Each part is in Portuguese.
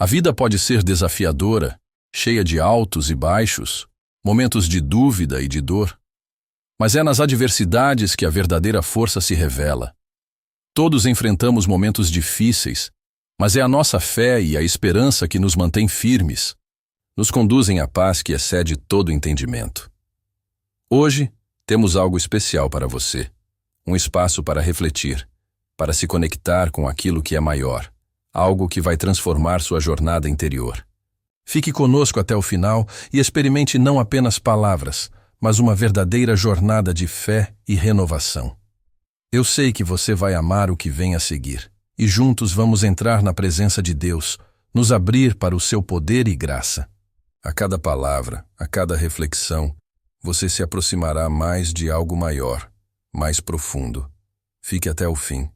A vida pode ser desafiadora, cheia de altos e baixos, momentos de dúvida e de dor. Mas é nas adversidades que a verdadeira força se revela. Todos enfrentamos momentos difíceis, mas é a nossa fé e a esperança que nos mantém firmes, nos conduzem à paz que excede todo entendimento. Hoje, temos algo especial para você, um espaço para refletir, para se conectar com aquilo que é maior, algo que vai transformar sua jornada interior. Fique conosco até o final e experimente não apenas palavras, mas uma verdadeira jornada de fé e renovação. Eu sei que você vai amar o que vem a seguir, e juntos vamos entrar na presença de Deus, nos abrir para o seu poder e graça. A cada palavra, a cada reflexão, você se aproximará mais de algo maior, mais profundo. Fique até o fim.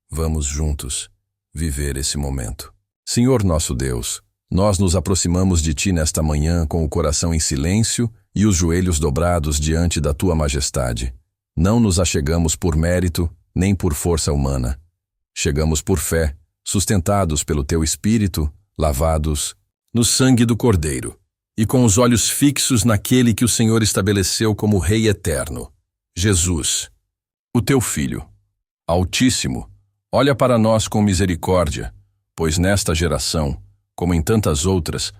Vamos juntos viver esse momento. Senhor nosso Deus, nós nos aproximamos de Ti nesta manhã com o coração em silêncio e os joelhos dobrados diante da Tua majestade. Não nos achegamos por mérito, nem por força humana. Chegamos por fé, sustentados pelo Teu Espírito, lavados no sangue do Cordeiro, e com os olhos fixos naquele que o Senhor estabeleceu como Rei eterno, Jesus, o Teu Filho. Altíssimo, olha para nós com misericórdia, pois nesta geração, como em tantas outras,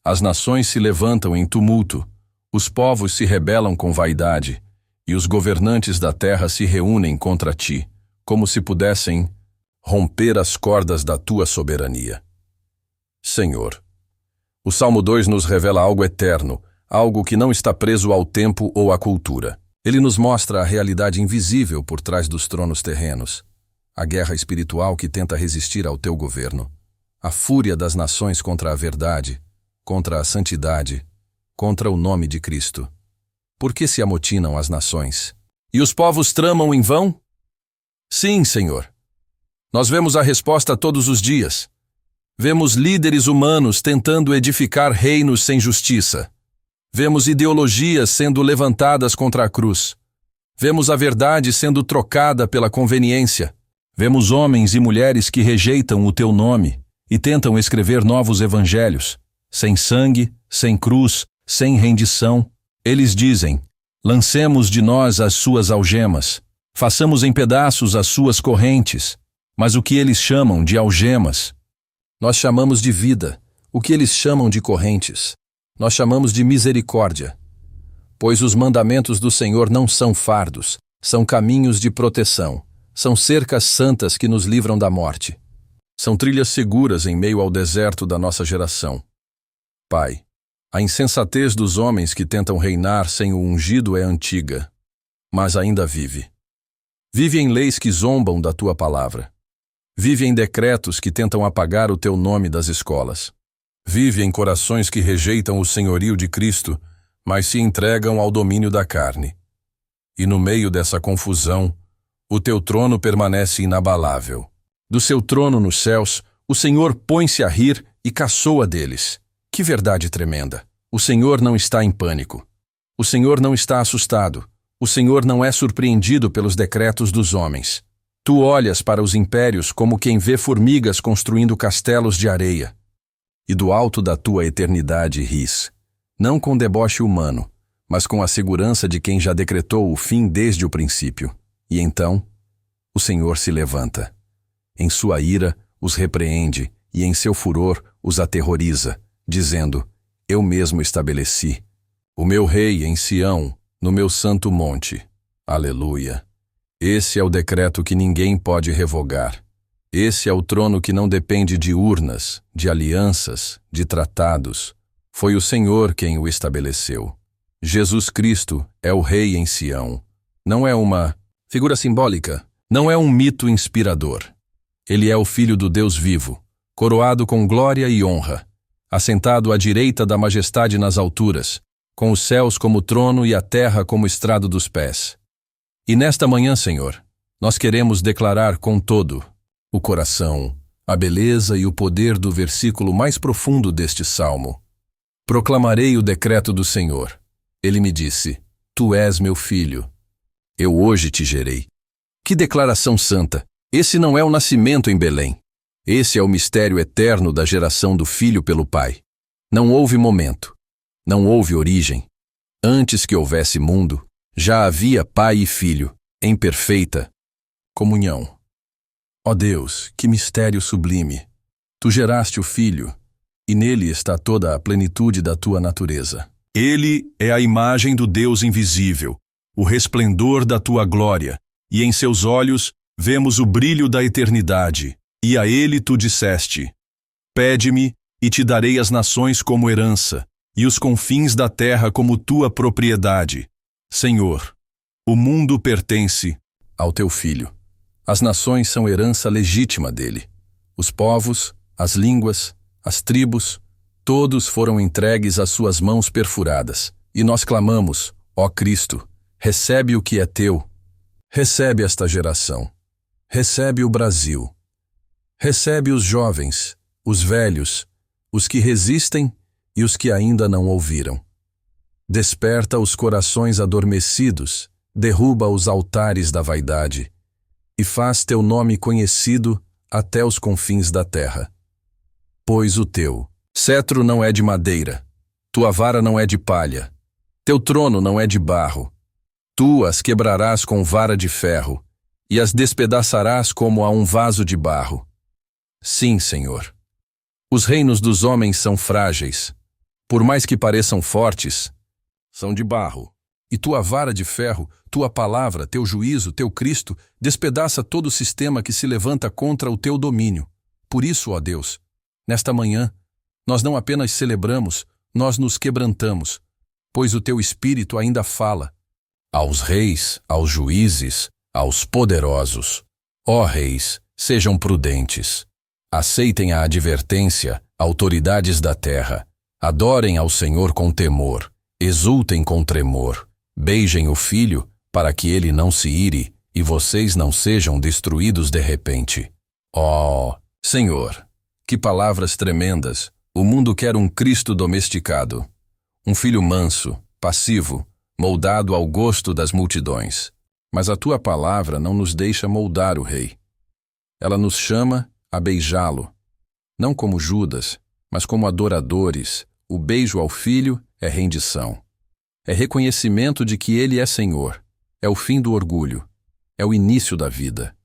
as nações se levantam em tumulto, os povos se rebelam com vaidade, e os governantes da terra se reúnem contra Ti, como se pudessem romper as cordas da Tua soberania. Senhor, o Salmo 2 nos revela algo eterno, algo que não está preso ao tempo ou à cultura. Ele nos mostra a realidade invisível por trás dos tronos terrenos, a guerra espiritual que tenta resistir ao Teu governo, a fúria das nações contra a verdade, contra a santidade, contra o nome de Cristo. Por que se amotinam as nações? E os povos tramam em vão? Sim, Senhor. Nós vemos a resposta todos os dias. Vemos líderes humanos tentando edificar reinos sem justiça. Vemos ideologias sendo levantadas contra a cruz. Vemos a verdade sendo trocada pela conveniência. Vemos homens e mulheres que rejeitam o Teu nome e tentam escrever novos evangelhos, sem sangue, sem cruz, sem rendição. Eles dizem: lancemos de nós as suas algemas, façamos em pedaços as suas correntes. Mas o que eles chamam de algemas, nós chamamos de vida. O que eles chamam de correntes, nós chamamos de misericórdia. Pois os mandamentos do Senhor não são fardos, são caminhos de proteção, são cercas santas que nos livram da morte. São trilhas seguras em meio ao deserto da nossa geração. Pai, a insensatez dos homens que tentam reinar sem o ungido é antiga, mas ainda vive. Vive em leis que zombam da Tua palavra. Vive em decretos que tentam apagar o Teu nome das escolas. Vive em corações que rejeitam o senhorio de Cristo, mas se entregam ao domínio da carne. E no meio dessa confusão, o Teu trono permanece inabalável. Do seu trono nos céus, o Senhor põe-se a rir e caçoa deles. Que verdade tremenda! O Senhor não está em pânico. O Senhor não está assustado. O Senhor não é surpreendido pelos decretos dos homens. Tu olhas para os impérios como quem vê formigas construindo castelos de areia. E do alto da Tua eternidade ris, não com deboche humano, mas com a segurança de quem já decretou o fim desde o princípio. E então, o Senhor se levanta. Em sua ira, os repreende, e em seu furor, os aterroriza, dizendo: eu mesmo estabeleci o meu rei em Sião, no meu santo monte. Aleluia! Esse é o decreto que ninguém pode revogar. Esse é o trono que não depende de urnas, de alianças, de tratados. Foi o Senhor quem o estabeleceu. Jesus Cristo é o Rei em Sião. Não é uma figura simbólica, não é um mito inspirador. Ele é o Filho do Deus vivo, coroado com glória e honra, assentado à direita da majestade nas alturas, com os céus como trono e a terra como estrado dos pés. E nesta manhã, Senhor, nós queremos declarar com todo o coração a beleza e o poder do versículo mais profundo deste salmo. Proclamarei o decreto do Senhor. Ele me disse: Tu és meu filho. Eu hoje te gerei. Que declaração santa! Esse não é o nascimento em Belém. Esse é o mistério eterno da geração do Filho pelo Pai. Não houve momento, não houve origem. Antes que houvesse mundo, já havia Pai e Filho, em perfeita comunhão. Ó Deus, que mistério sublime! Tu geraste o Filho, e nele está toda a plenitude da tua natureza. Ele é a imagem do Deus invisível, o resplendor da tua glória, e em seus olhos vemos o brilho da eternidade. E a ele tu disseste: Pede-me, e te darei as nações como herança, e os confins da terra como tua propriedade. Senhor, o mundo pertence ao teu Filho. As nações são herança legítima dele. Os povos, as línguas, as tribos, todos foram entregues às suas mãos perfuradas. E nós clamamos: ó Cristo, recebe o que é teu. Recebe esta geração. Recebe o Brasil. Recebe os jovens, os velhos, os que resistem e os que ainda não ouviram. Desperta os corações adormecidos, derruba os altares da vaidade, e faz teu nome conhecido até os confins da terra. Pois o teu cetro não é de madeira, tua vara não é de palha, teu trono não é de barro. Tu as quebrarás com vara de ferro, e as despedaçarás como a um vaso de barro. Sim, Senhor. Os reinos dos homens são frágeis. Por mais que pareçam fortes, são de barro. E tua vara de ferro, tua palavra, teu juízo, teu Cristo, despedaça todo o sistema que se levanta contra o teu domínio. Por isso, ó Deus, nesta manhã, nós não apenas celebramos, nós nos quebrantamos, pois o teu Espírito ainda fala. Aos reis, aos juízes, aos poderosos. Ó reis, sejam prudentes. Aceitem a advertência, autoridades da terra. Adorem ao Senhor com temor, exultem com tremor. Beijem o Filho, para que ele não se ire e vocês não sejam destruídos de repente. Ó Senhor, que palavras tremendas! O mundo quer um Cristo domesticado, um filho manso, passivo, moldado ao gosto das multidões. Mas a tua palavra não nos deixa moldar o Rei. Ela nos chama a beijá-lo, não como Judas, mas como adoradores. O beijo ao Filho é rendição. É reconhecimento de que ele é Senhor. É o fim do orgulho. É o início da vida.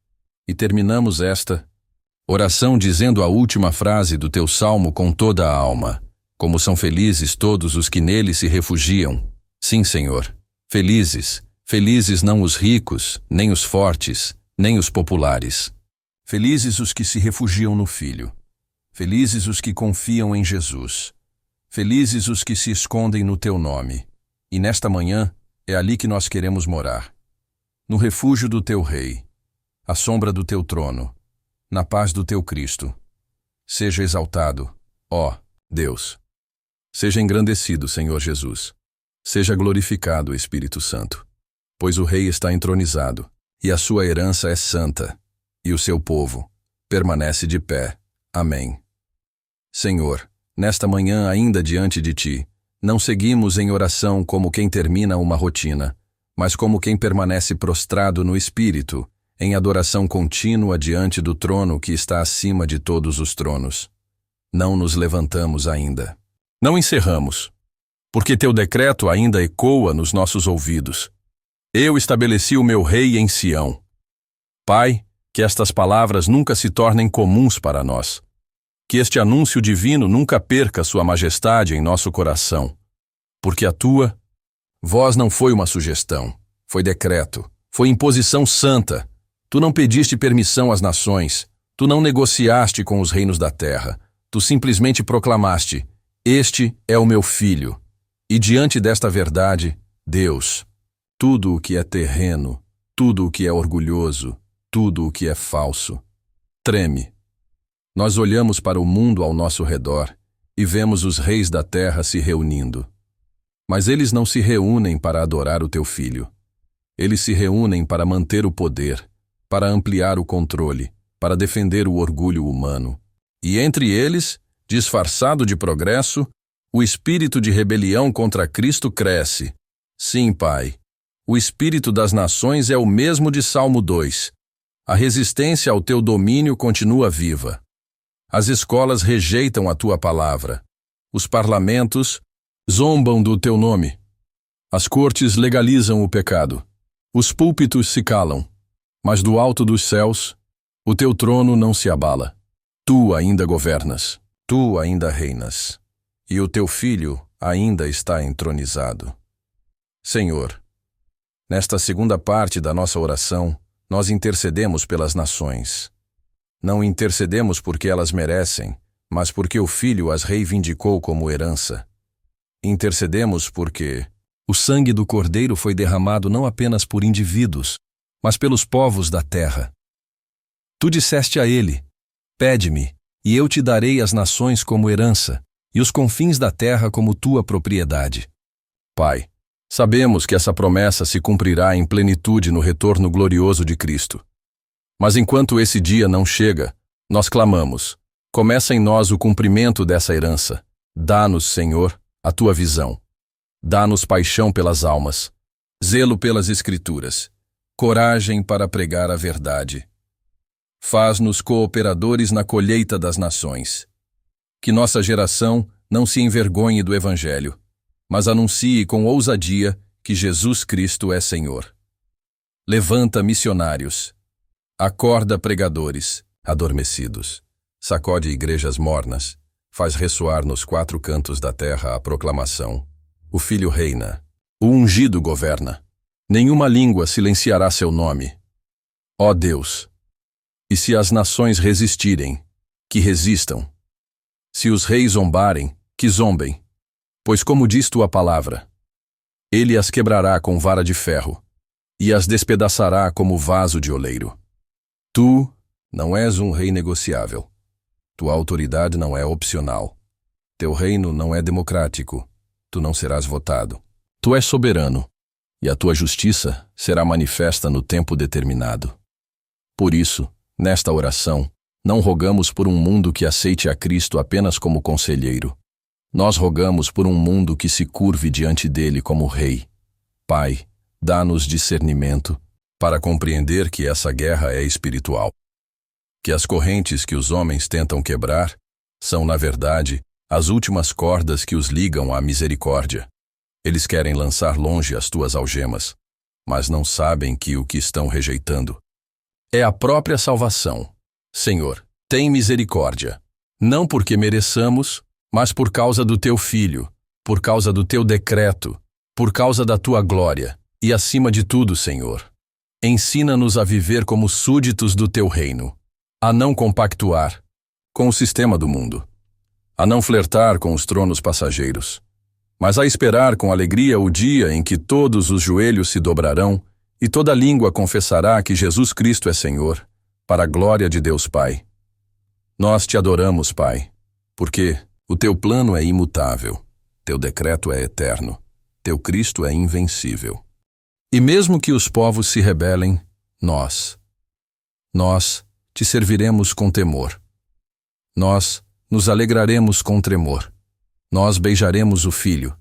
E terminamos esta oração dizendo a última frase do teu salmo com toda a alma. Como são felizes todos os que nele se refugiam. Sim, Senhor, felizes, felizes não os ricos, nem os fortes, nem os populares. Felizes os que se refugiam no Filho. Felizes os que confiam em Jesus. Felizes os que se escondem no teu nome. E nesta manhã é ali que nós queremos morar. No refúgio do teu Rei, à sombra do teu trono, na paz do teu Cristo. Seja exaltado, ó Deus. Seja engrandecido, Senhor Jesus. Seja glorificado, Espírito Santo. Pois o Rei está entronizado, e a sua herança é santa, e o seu povo permanece de pé. Amém. Senhor, nesta manhã ainda diante de ti, não seguimos em oração como quem termina uma rotina, mas como quem permanece prostrado no Espírito, em adoração contínua diante do trono que está acima de todos os tronos. Não nos levantamos ainda. Não encerramos, porque teu decreto ainda ecoa nos nossos ouvidos. Eu estabeleci o meu Rei em Sião. Pai, que estas palavras nunca se tornem comuns para nós. Que este anúncio divino nunca perca sua majestade em nosso coração. Porque a tua voz não foi uma sugestão, foi decreto, foi imposição santa. Tu não pediste permissão às nações, tu não negociaste com os reinos da terra, tu simplesmente proclamaste: este é o meu Filho. E diante desta verdade, Deus, tudo o que é terreno, tudo o que é orgulhoso, tudo o que é falso, treme. Nós olhamos para o mundo ao nosso redor e vemos os reis da terra se reunindo. Mas eles não se reúnem para adorar o teu Filho. Eles se reúnem para manter o poder, para ampliar o controle, para defender o orgulho humano. E entre eles, disfarçado de progresso, o espírito de rebelião contra Cristo cresce. Sim, Pai, o espírito das nações é o mesmo de Salmo 2. A resistência ao teu domínio continua viva. As escolas rejeitam a tua palavra. Os parlamentos zombam do teu nome. As cortes legalizam o pecado. Os púlpitos se calam. Mas do alto dos céus, o teu trono não se abala. Tu ainda governas. Tu ainda reinas. E o teu Filho ainda está entronizado. Senhor, nesta segunda parte da nossa oração, nós intercedemos pelas nações. Não intercedemos porque elas merecem, mas porque o Filho as reivindicou como herança. Intercedemos porque o sangue do Cordeiro foi derramado não apenas por indivíduos, mas pelos povos da terra. Tu disseste a ele: pede-me, e eu te darei as nações como herança, e os confins da terra como tua propriedade. Pai, sabemos que essa promessa se cumprirá em plenitude no retorno glorioso de Cristo. Mas enquanto esse dia não chega, nós clamamos: começa em nós o cumprimento dessa herança. Dá-nos, Senhor, a tua visão. Dá-nos paixão pelas almas, zelo pelas Escrituras, coragem para pregar a verdade. Faz-nos cooperadores na colheita das nações. Que nossa geração não se envergonhe do Evangelho, mas anuncie com ousadia que Jesus Cristo é Senhor. Levanta missionários. Acorda pregadores, adormecidos. Sacode igrejas mornas. Faz ressoar nos quatro cantos da terra a proclamação: o Filho reina, o ungido governa. Nenhuma língua silenciará seu nome. Ó Deus! E se as nações resistirem, que resistam. Se os reis zombarem, que zombem. Pois como diz tua palavra, ele as quebrará com vara de ferro, e as despedaçará como vaso de oleiro. Tu não és um rei negociável. Tua autoridade não é opcional. Teu reino não é democrático. Tu não serás votado. Tu és soberano, e a tua justiça será manifesta no tempo determinado. Por isso, nesta oração, não rogamos por um mundo que aceite a Cristo apenas como conselheiro. Nós rogamos por um mundo que se curve diante dele como Rei. Pai, dá-nos discernimento para compreender que essa guerra é espiritual. Que as correntes que os homens tentam quebrar são, na verdade, as últimas cordas que os ligam à misericórdia. Eles querem lançar longe as tuas algemas, mas não sabem que o que estão rejeitando é a própria salvação. Senhor, tem misericórdia, não porque mereçamos, mas por causa do teu Filho, por causa do teu decreto, por causa da tua glória, e acima de tudo, Senhor, ensina-nos a viver como súditos do teu reino, a não compactuar com o sistema do mundo, a não flertar com os tronos passageiros, mas a esperar com alegria o dia em que todos os joelhos se dobrarão e toda língua confessará que Jesus Cristo é Senhor, para a glória de Deus Pai. Nós te adoramos, Pai, porque o teu plano é imutável, teu decreto é eterno, teu Cristo é invencível. E mesmo que os povos se rebelem, nós te serviremos com temor. Nós nos alegraremos com tremor. Nós beijaremos o Filho.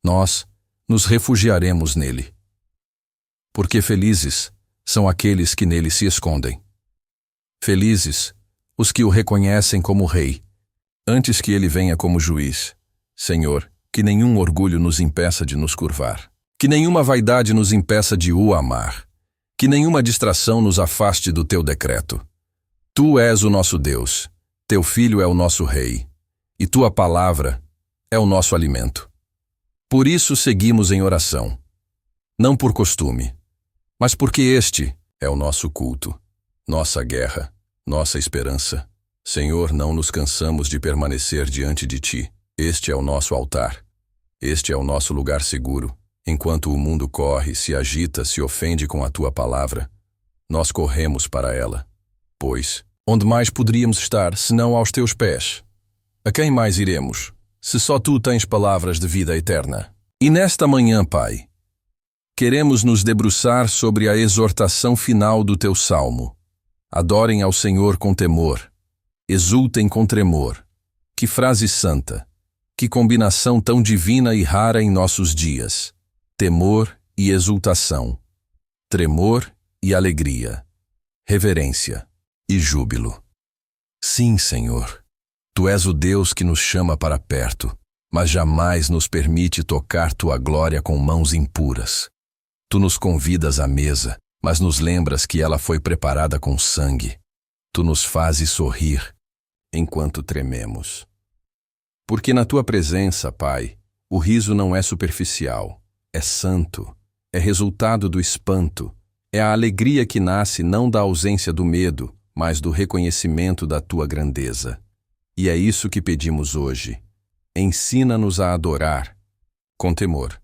Nós nos refugiaremos nele. Porque felizes são aqueles que nele se escondem. Felizes os que o reconhecem como Rei, antes que ele venha como juiz. Senhor, que nenhum orgulho nos impeça de nos curvar. Que nenhuma vaidade nos impeça de o amar. Que nenhuma distração nos afaste do teu decreto. Tu és o nosso Deus, teu Filho é o nosso Rei, e tua palavra é o nosso alimento. Por isso seguimos em oração, não por costume, mas porque este é o nosso culto, nossa guerra, nossa esperança. Senhor, não nos cansamos de permanecer diante de ti. Este é o nosso altar. Este é o nosso lugar seguro. Enquanto o mundo corre, se agita, se ofende com a tua palavra, nós corremos para ela. Pois, onde mais poderíamos estar, senão aos teus pés? A quem mais iremos, se só tu tens palavras de vida eterna? E nesta manhã, Pai, queremos nos debruçar sobre a exortação final do teu salmo. Adorem ao Senhor com temor, exultem com tremor. Que frase santa, que combinação tão divina e rara em nossos dias. Temor e exultação, tremor e alegria, reverência e júbilo. Sim, Senhor. Tu és o Deus que nos chama para perto, mas jamais nos permite tocar tua glória com mãos impuras. Tu nos convidas à mesa, mas nos lembras que ela foi preparada com sangue. Tu nos fazes sorrir enquanto trememos. Porque na tua presença, Pai, o riso não é superficial, é santo, é resultado do espanto, é a alegria que nasce não da ausência do medo, mas do reconhecimento da tua grandeza. E é isso que pedimos hoje. Ensina-nos a adorar com temor.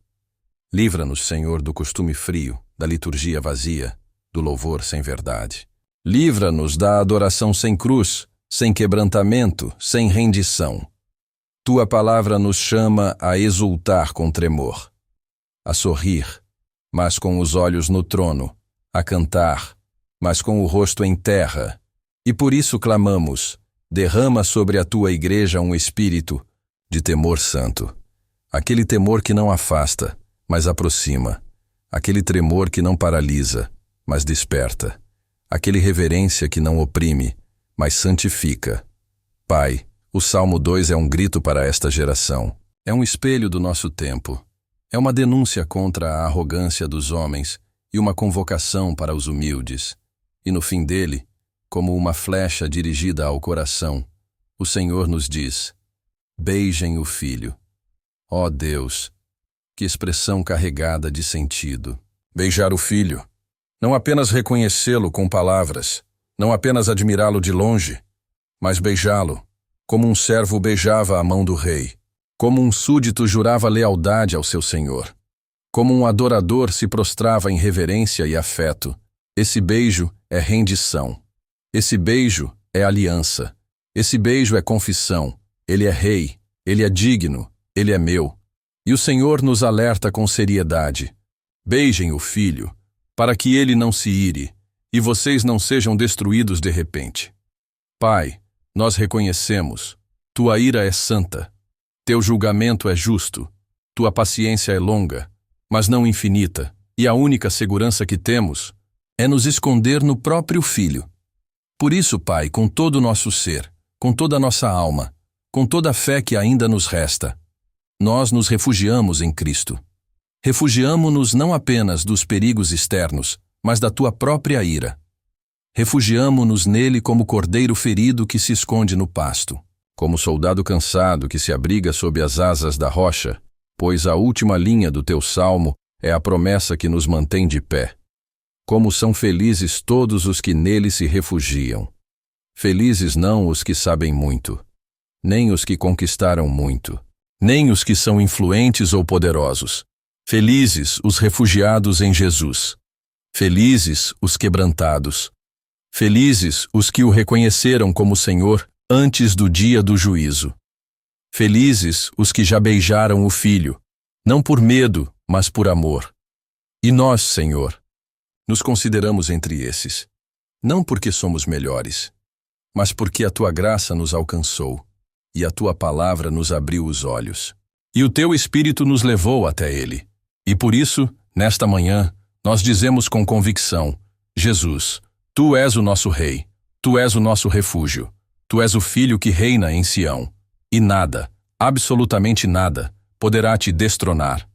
Livra-nos, Senhor, do costume frio, da liturgia vazia, do louvor sem verdade. Livra-nos da adoração sem cruz, sem quebrantamento, sem rendição. Tua palavra nos chama a exultar com tremor, a sorrir, mas com os olhos no trono, a cantar, mas com o rosto em terra. E por isso clamamos: derrama sobre a tua igreja um espírito de temor santo. Aquele temor que não afasta, mas aproxima. Aquele tremor que não paralisa, mas desperta. Aquele reverência que não oprime, mas santifica. Pai, o Salmo 2 é um grito para esta geração. É um espelho do nosso tempo. É uma denúncia contra a arrogância dos homens e uma convocação para os humildes. E no fim dele, como uma flecha dirigida ao coração, o Senhor nos diz: beijem o Filho. Ó Deus, que expressão carregada de sentido. Beijar o Filho. Não apenas reconhecê-lo com palavras, não apenas admirá-lo de longe, mas beijá-lo, como um servo beijava a mão do rei, como um súdito jurava lealdade ao seu senhor, como um adorador se prostrava em reverência e afeto. Esse beijo é rendição. Esse beijo é aliança. Esse beijo é confissão. Ele é rei, ele é digno, ele é meu. E o Senhor nos alerta com seriedade: beijem o Filho, para que ele não se ire, e vocês não sejam destruídos de repente. Pai, nós reconhecemos, tua ira é santa, teu julgamento é justo, tua paciência é longa, mas não infinita, e a única segurança que temos é nos esconder no próprio Filho. Por isso, Pai, com todo o nosso ser, com toda a nossa alma, com toda a fé que ainda nos resta, nós nos refugiamos em Cristo. Refugiamo-nos não apenas dos perigos externos, mas da tua própria ira. Refugiamo-nos nele como cordeiro ferido que se esconde no pasto, como soldado cansado que se abriga sob as asas da rocha, pois a última linha do teu salmo é a promessa que nos mantém de pé. Como são felizes todos os que nele se refugiam. Felizes não os que sabem muito, nem os que conquistaram muito, nem os que são influentes ou poderosos. Felizes os refugiados em Jesus. Felizes os quebrantados. Felizes os que o reconheceram como Senhor antes do dia do juízo. Felizes os que já beijaram o Filho, não por medo, mas por amor. E nós, Senhor, nos consideramos entre esses, não porque somos melhores, mas porque a tua graça nos alcançou e a tua palavra nos abriu os olhos. E o teu Espírito nos levou até ele. E por isso, nesta manhã, nós dizemos com convicção: Jesus, tu és o nosso Rei, tu és o nosso refúgio, tu és o Filho que reina em Sião, e nada, absolutamente nada, poderá te destronar.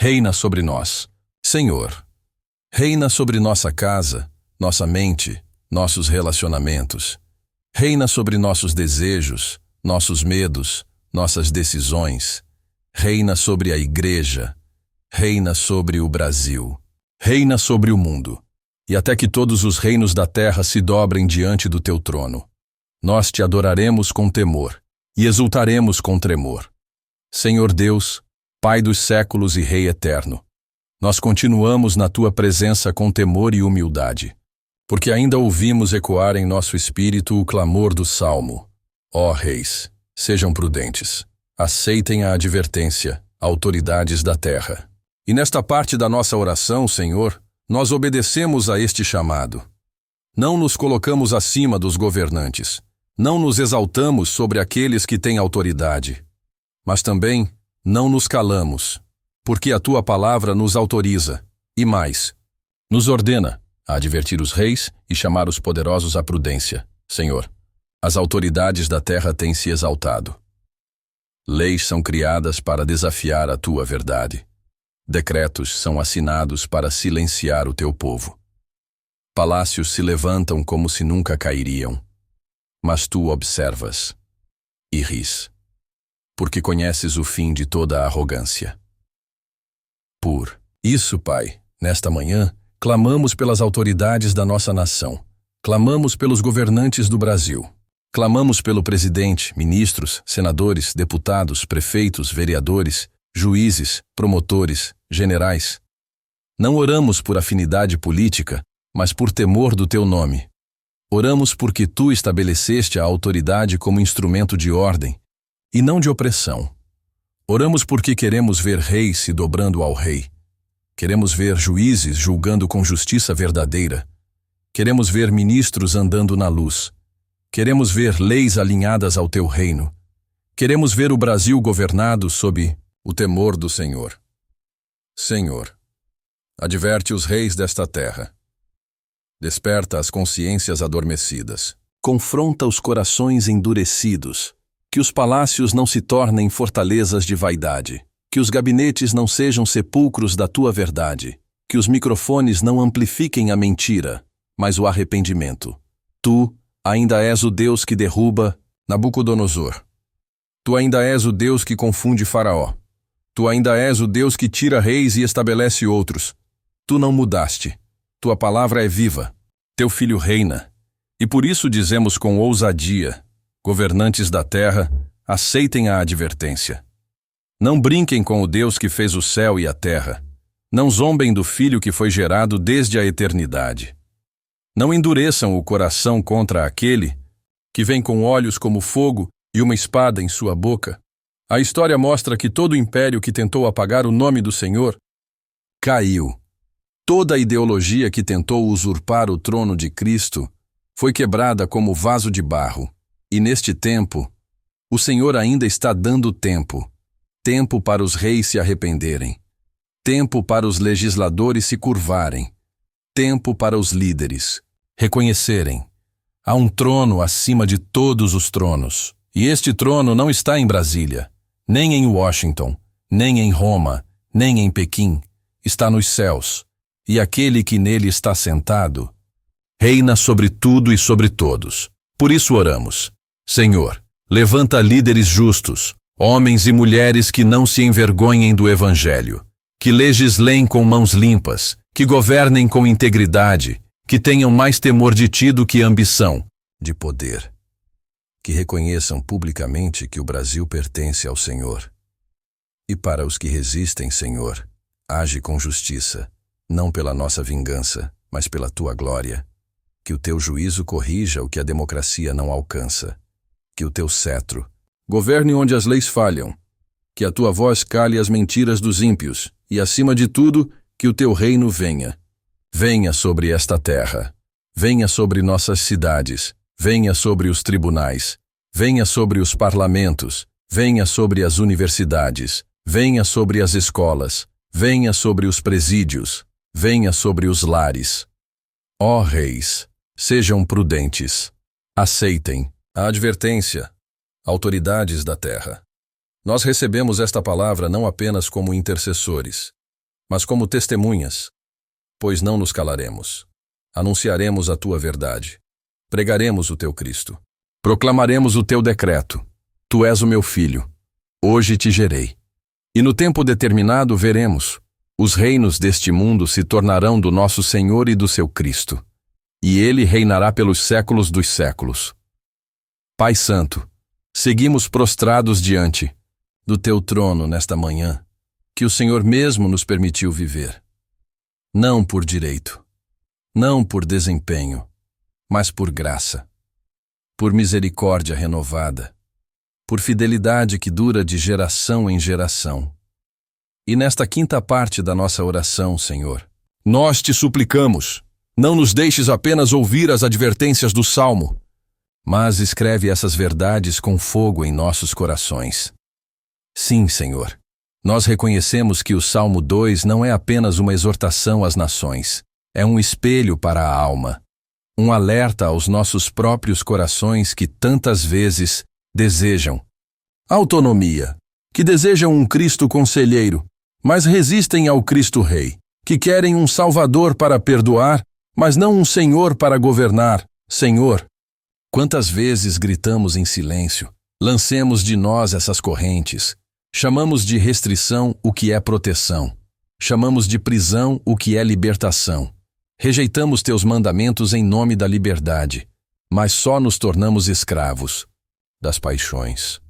Reina sobre nós, Senhor. Reina sobre nossa casa, nossa mente, nossos relacionamentos. Reina sobre nossos desejos, nossos medos, nossas decisões. Reina sobre a igreja. Reina sobre o Brasil. Reina sobre o mundo. E até que todos os reinos da terra se dobrem diante do teu trono. Nós te adoraremos com temor e exultaremos com tremor. Senhor Deus, Pai dos séculos e Rei eterno, nós continuamos na tua presença com temor e humildade, porque ainda ouvimos ecoar em nosso espírito o clamor do Salmo. Ó reis, sejam prudentes, aceitem a advertência, autoridades da terra. E nesta parte da nossa oração, Senhor, nós obedecemos a este chamado. Não nos colocamos acima dos governantes, não nos exaltamos sobre aqueles que têm autoridade, mas também não nos calamos, porque a tua palavra nos autoriza, e mais, nos ordena a advertir os reis e chamar os poderosos à prudência. Senhor, As autoridades da terra têm se exaltado. Leis são criadas para desafiar a tua verdade. Decretos são assinados para silenciar o teu povo. Palácios se levantam como se nunca cairiam. Mas tu observas e ris, porque conheces o fim de toda a arrogância. Por isso, Pai, nesta manhã, clamamos pelas autoridades da nossa nação. Clamamos pelos governantes do Brasil. Clamamos pelo presidente, ministros, senadores, deputados, prefeitos, vereadores, juízes, promotores, generais. Não oramos por afinidade política, mas por temor do teu nome. Oramos porque tu estabeleceste a autoridade como instrumento de ordem, e não de opressão. Oramos porque queremos ver reis se dobrando ao rei. Queremos ver juízes julgando com justiça verdadeira. Queremos ver ministros andando na luz. Queremos ver leis alinhadas ao teu reino. Queremos ver o Brasil governado sob o temor do Senhor. Senhor, adverte os reis desta terra. Desperta as consciências adormecidas. Confronta os corações endurecidos. Que os palácios não se tornem fortalezas de vaidade. Que os gabinetes não sejam sepulcros da tua verdade. Que os microfones não amplifiquem a mentira, mas o arrependimento. Tu ainda és o Deus que derruba Nabucodonosor. Tu ainda és o Deus que confunde Faraó. Tu ainda és o Deus que tira reis e estabelece outros. Tu não mudaste. Tua palavra é viva. Teu filho reina. E por isso dizemos com ousadia: governantes da terra, aceitem a advertência. Não brinquem com o Deus que fez o céu e a terra. Não zombem do Filho que foi gerado desde a eternidade. Não endureçam o coração contra aquele que vem com olhos como fogo e uma espada em sua boca. A história mostra que todo império que tentou apagar o nome do Senhor caiu. Toda ideologia que tentou usurpar o trono de Cristo foi quebrada como vaso de barro. E neste tempo, o Senhor ainda está dando tempo. Tempo para os reis se arrependerem. Tempo para os legisladores se curvarem. Tempo para os líderes reconhecerem: há um trono acima de todos os tronos. E este trono não está em Brasília, nem em Washington, nem em Roma, nem em Pequim. Está nos céus. E aquele que nele está sentado reina sobre tudo e sobre todos. Por isso oramos: Senhor, levanta líderes justos, homens e mulheres que não se envergonhem do Evangelho, que legislem com mãos limpas, que governem com integridade, que tenham mais temor de ti do que ambição de poder, que reconheçam publicamente que o Brasil pertence ao Senhor. E para os que resistem, Senhor, age com justiça, não pela nossa vingança, mas pela tua glória. Que o teu juízo corrija o que a democracia não alcança. Que o teu cetro governe onde as leis falham. Que a tua voz cale as mentiras dos ímpios. E, acima de tudo, que o teu reino venha. Venha sobre esta terra. Venha sobre nossas cidades. Venha sobre os tribunais. Venha sobre os parlamentos. Venha sobre as universidades. Venha sobre as escolas. Venha sobre os presídios. Venha sobre os lares. Ó reis, sejam prudentes. Aceitem a advertência, autoridades da terra. Nós recebemos esta palavra não apenas como intercessores, mas como testemunhas, pois não nos calaremos. Anunciaremos a tua verdade. Pregaremos o teu Cristo. Proclamaremos o teu decreto. Tu és o meu filho. Hoje te gerei. E no tempo determinado veremos. Os reinos deste mundo se tornarão do nosso Senhor e do seu Cristo. E ele reinará pelos séculos dos séculos. Pai Santo, seguimos prostrados diante do teu trono nesta manhã, que o Senhor mesmo nos permitiu viver. Não por direito, não por desempenho, mas por graça, por misericórdia renovada, por fidelidade que dura de geração em geração. E nesta quinta parte da nossa oração, Senhor, nós te suplicamos, não nos deixes apenas ouvir as advertências do Salmo, mas escreve essas verdades com fogo em nossos corações. Sim, Senhor, nós reconhecemos que o Salmo 2 não é apenas uma exortação às nações, é um espelho para a alma. um alerta aos nossos próprios corações que tantas vezes desejam autonomia, que desejam um Cristo conselheiro, mas resistem ao Cristo Rei, que querem um Salvador para perdoar, mas não um Senhor para governar. Senhor, quantas vezes gritamos em silêncio, lancemos de nós essas correntes, chamamos de restrição o que é proteção, chamamos de prisão o que é libertação. Rejeitamos teus mandamentos em nome da liberdade, mas só nos tornamos escravos das paixões.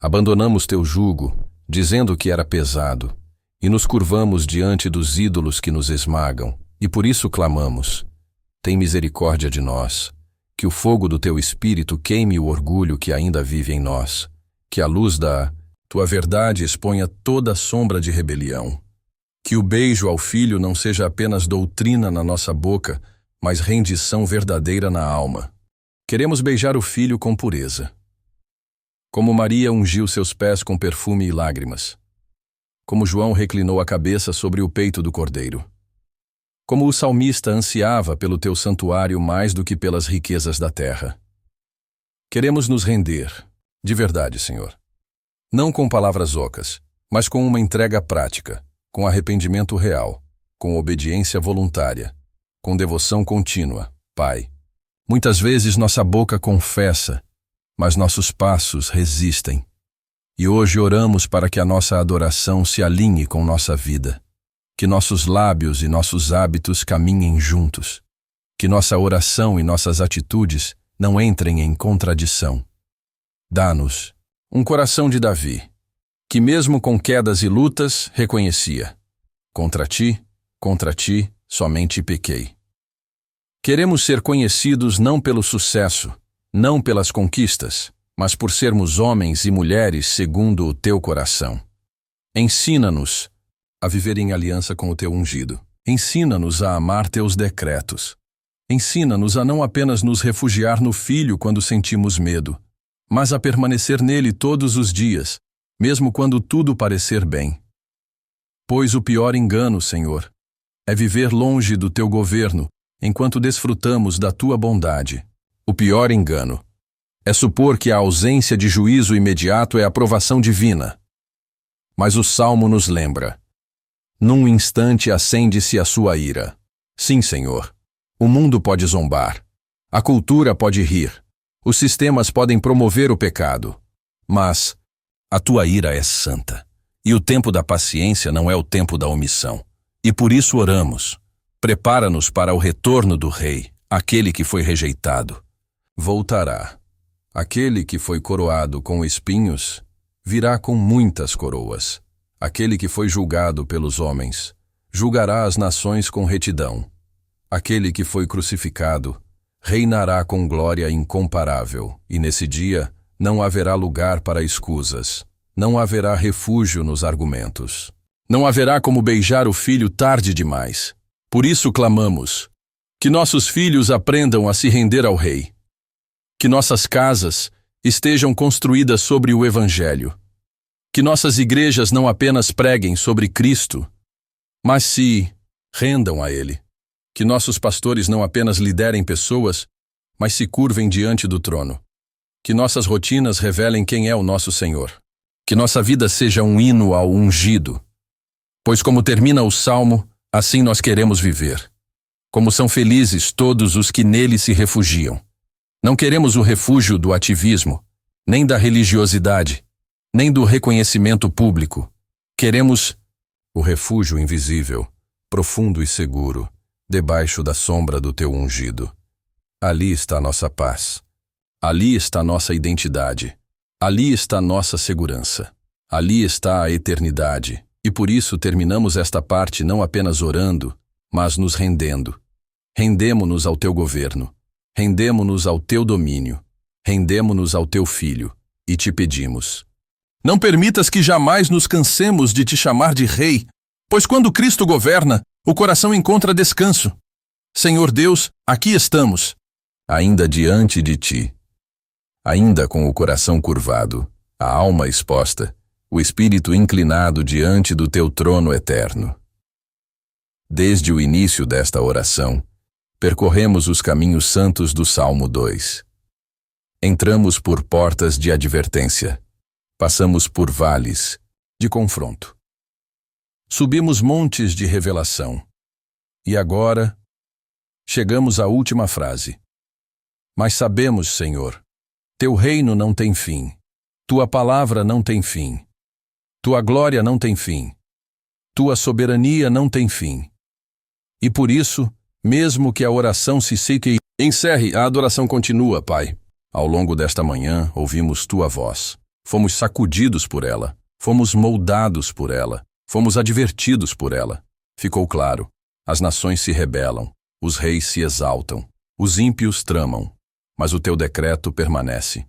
Abandonamos teu jugo, dizendo que era pesado, e nos curvamos diante dos ídolos que nos esmagam, e por isso clamamos: tem misericórdia de nós, que o fogo do teu espírito queime o orgulho que ainda vive em nós, que a luz da tua verdade exponha toda a sombra de rebelião. Que o beijo ao Filho não seja apenas doutrina na nossa boca, mas rendição verdadeira na alma. Queremos beijar o Filho com pureza. Como Maria ungiu seus pés com perfume e lágrimas. Como João reclinou a cabeça sobre o peito do Cordeiro. Como o salmista ansiava pelo teu santuário mais do que pelas riquezas da terra. Queremos nos render, de verdade, Senhor. Não com palavras ocas, mas com uma entrega prática, com arrependimento real, com obediência voluntária, com devoção contínua, Pai. Muitas vezes nossa boca confessa, mas nossos passos resistem. E hoje oramos para que a nossa adoração se alinhe com nossa vida, que nossos lábios e nossos hábitos caminhem juntos, que nossa oração e nossas atitudes não entrem em contradição. Dá-nos um coração de Davi, que mesmo com quedas e lutas, reconhecia: contra ti, somente pequei. Queremos ser conhecidos não pelo sucesso, não pelas conquistas, mas por sermos homens e mulheres segundo o teu coração. Ensina-nos a viver em aliança com o teu ungido. Ensina-nos a amar teus decretos. Ensina-nos a não apenas nos refugiar no Filho quando sentimos medo, mas a permanecer nele todos os dias, mesmo quando tudo parecer bem. Pois o pior engano, Senhor, é viver longe do teu governo, enquanto desfrutamos da tua bondade. O pior engano é supor que a ausência de juízo imediato é aprovação divina. Mas o Salmo nos lembra: num instante acende-se a sua ira. Sim, Senhor, o mundo pode zombar, a cultura pode rir, os sistemas podem promover o pecado, mas a tua ira é santa, e o tempo da paciência não é o tempo da omissão. E por isso oramos: prepara-nos para o retorno do Rei, aquele que foi rejeitado. Voltará. Aquele que foi coroado com espinhos virá com muitas coroas. Aquele que foi julgado pelos homens julgará as nações com retidão. Aquele que foi crucificado reinará com glória incomparável, e nesse dia não haverá lugar para escusas, não haverá refúgio nos argumentos. Não haverá como beijar o Filho tarde demais. Por isso clamamos: que nossos filhos aprendam a se render ao Rei. Que nossas casas estejam construídas sobre o Evangelho. Que nossas igrejas não apenas preguem sobre Cristo, mas se rendam a Ele. Que nossos pastores não apenas liderem pessoas, mas se curvem diante do trono. Que nossas rotinas revelem quem é o nosso Senhor. Que nossa vida seja um hino ao ungido. Pois como termina o Salmo, assim nós queremos viver. Como são felizes todos os que nele se refugiam. Não queremos o refúgio do ativismo, nem da religiosidade, nem do reconhecimento público. Queremos o refúgio invisível, profundo e seguro, debaixo da sombra do teu ungido. Ali está nossa paz. Ali está nossa identidade. Ali está nossa segurança. Ali está a eternidade. E por isso terminamos esta parte não apenas orando, mas nos rendendo. Rendemo-nos ao teu governo. Rendemo-nos ao teu domínio. Rendemo-nos ao teu Filho. E te pedimos: não permitas que jamais nos cansemos de te chamar de Rei, pois quando Cristo governa, o coração encontra descanso. Senhor Deus, aqui estamos, ainda diante de ti, ainda com o coração curvado, a alma exposta, o espírito inclinado diante do teu trono eterno. Desde o início desta oração, Percorremos os caminhos santos do Salmo 2. Entramos por portas de advertência. Passamos por vales de confronto. Subimos montes de revelação. E agora, chegamos à última frase. Mas sabemos, Senhor, teu reino não tem fim. Tua palavra não tem fim. Tua glória não tem fim. Tua soberania não tem fim. E por isso, mesmo que a oração se seque e encerre, a adoração continua, Pai. Ao longo desta manhã, ouvimos Tua voz. Fomos sacudidos por ela. Fomos moldados por ela. Fomos advertidos por ela. Ficou claro. As nações se rebelam. Os reis se exaltam. Os ímpios tramam. Mas o Teu decreto permanece.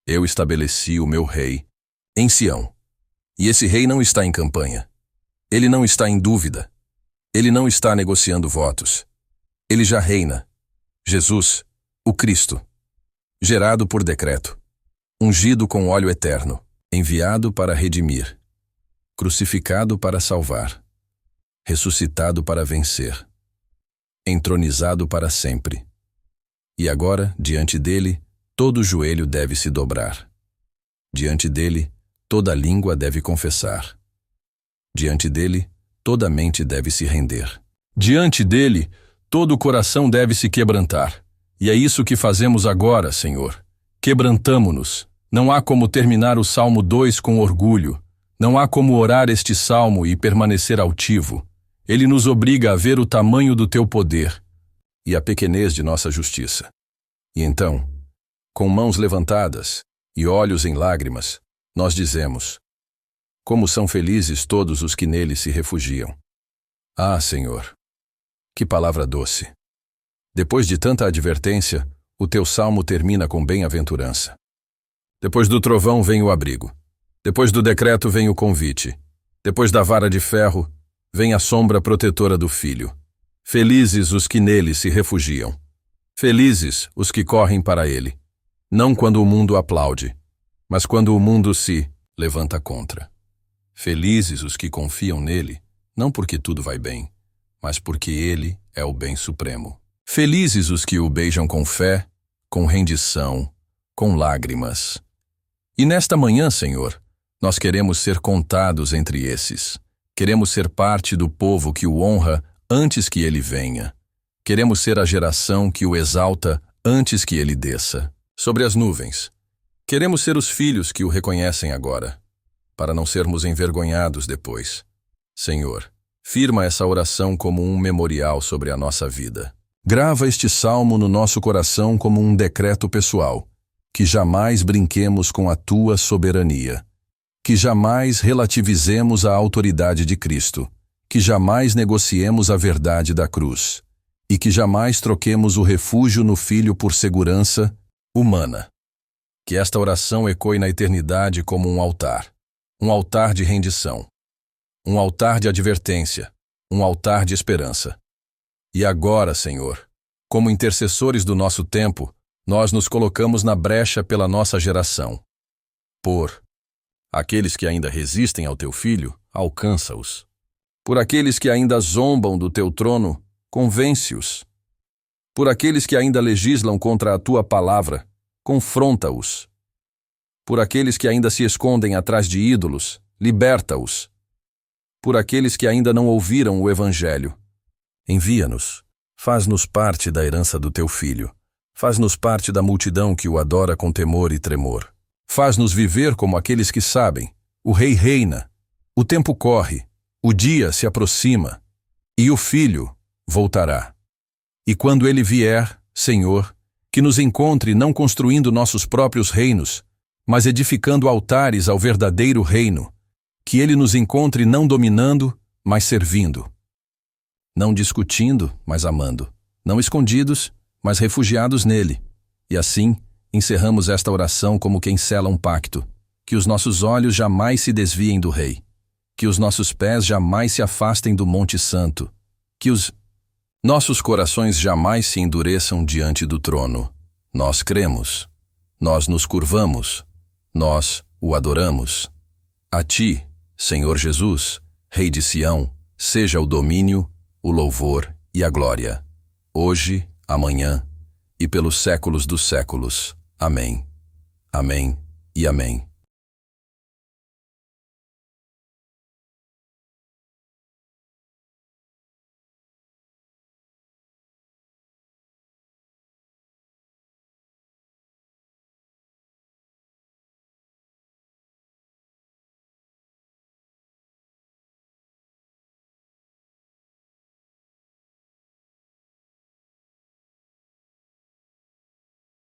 Eu estabeleci o meu rei em Sião. E esse rei não está em campanha. Ele não está em dúvida. Ele não está negociando votos. Ele já reina. Jesus, o Cristo. Gerado por decreto. Ungido com óleo eterno. Enviado para redimir. Crucificado para salvar. Ressuscitado para vencer. Entronizado para sempre. E agora, diante dele, todo joelho deve se dobrar. Diante dele, toda língua deve confessar. Diante dele, toda mente deve se render. Diante dele, todo o coração deve se quebrantar. E é isso que fazemos agora, Senhor. Quebrantamo-nos. Não há como terminar o Salmo 2 com orgulho. Não há como orar este salmo e permanecer altivo. Ele nos obriga a ver o tamanho do teu poder e a pequenez de nossa justiça. E então, com mãos levantadas e olhos em lágrimas, nós dizemos: como são felizes todos os que nele se refugiam. Ah, Senhor, que palavra doce! Depois de tanta advertência, o teu salmo termina com bem-aventurança. Depois do trovão vem o abrigo. Depois do decreto vem o convite. Depois da vara de ferro, vem a sombra protetora do Filho. Felizes os que nele se refugiam. Felizes os que correm para ele. Não quando o mundo aplaude, mas quando o mundo se levanta contra. Felizes os que confiam nele, não porque tudo vai bem, mas porque ele é o bem supremo. Felizes os que o beijam com fé, com rendição, com lágrimas. E nesta manhã, Senhor, nós queremos ser contados entre esses. Queremos ser parte do povo que o honra antes que ele venha. Queremos ser a geração que o exalta antes que ele desça. Sobre as nuvens. Queremos ser os filhos que o reconhecem agora, para não sermos envergonhados depois. Senhor, firma essa oração como um memorial sobre a nossa vida. Grava este salmo no nosso coração como um decreto pessoal, que jamais brinquemos com a tua soberania, que jamais relativizemos a autoridade de Cristo, que jamais negociemos a verdade da cruz, e que jamais troquemos o refúgio no Filho por segurança humana. Que esta oração ecoe na eternidade como um altar de rendição, um altar de advertência, um altar de esperança. E agora, Senhor, como intercessores do nosso tempo, nós nos colocamos na brecha pela nossa geração. Por aqueles que ainda resistem ao teu Filho, alcança-os. Por aqueles que ainda zombam do teu trono, convence-os. Por aqueles que ainda legislam contra a tua palavra, confronta-os. Por aqueles que ainda se escondem atrás de ídolos, liberta-os. Por aqueles que ainda não ouviram o Evangelho, envia-nos. Faz-nos parte da herança do teu Filho. Faz-nos parte da multidão que o adora com temor e tremor. Faz-nos viver como aqueles que sabem. O Rei reina, o tempo corre, o dia se aproxima, e o Filho voltará. E quando ele vier, Senhor, que nos encontre não construindo nossos próprios reinos, mas edificando altares ao verdadeiro reino, que ele nos encontre não dominando, mas servindo. Não discutindo, mas amando. Não escondidos, mas refugiados nele. E assim, encerramos esta oração como quem sela um pacto. Que os nossos olhos jamais se desviem do Rei. Que os nossos pés jamais se afastem do Monte Santo. Que os nossos corações jamais se endureçam diante do trono. Nós cremos. Nós nos curvamos. Nós o adoramos. A ti, Senhor Jesus, Rei de Sião, seja o domínio, o louvor e a glória. hoje, amanhã e pelos séculos dos séculos. Amém. Amém e amém.